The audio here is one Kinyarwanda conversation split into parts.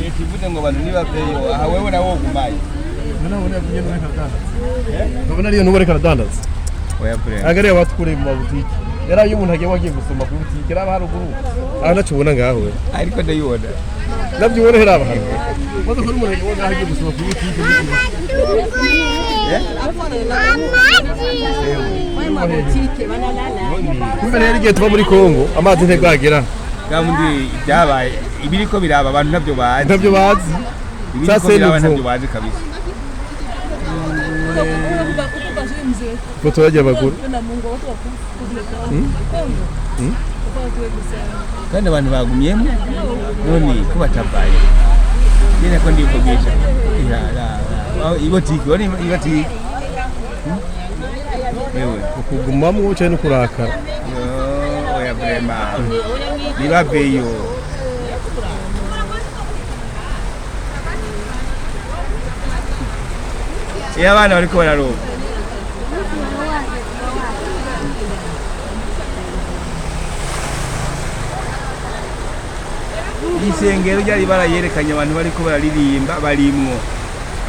Ikivuze ngo abantu nibaveyo aha wewe nawo gumaye nabona kugenda n'akadandaza nabona ariyo nubore karadandaza oya pre agariye batukure mu mabutiki yara iyo umuntu agiye wagiye gusoma ku butiki raba haruguru aha nacubona ngaho we ariko ndayibona nabyibona heraba hano maze ko umuntu agiye wagiye gusoma ku butiki kumbe rero igihe tuba muri Kongo amazi ntegagera gamundi byabaye ibiriko biraba abantu ntabyo bazi sasa ntabyo bazi kabisa foto yaje abaguru kandi abantu bagumyemo none ko batabaye nyine ko ndikogesha ibotiki wani ibotiki yewe ukugumamo cyane kurakara oya brema nibaveyo abana bariko bararoba isengero ryari barayerekanye abantu bariko bararirimba barimwo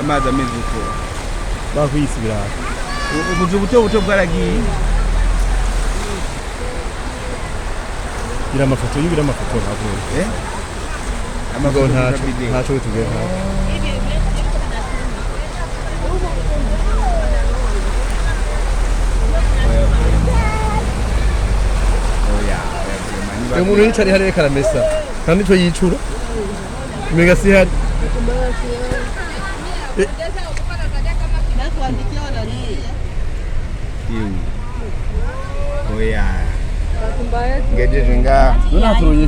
amazi ameze uko bakwisibira ubuzu buto bwaragiye ira amafoto ntabwo amafoto ntaco tugiye nta umuntu yicari hariya karamesa kandi cyo yicura mega si hari oya ngejeje nga none haturuye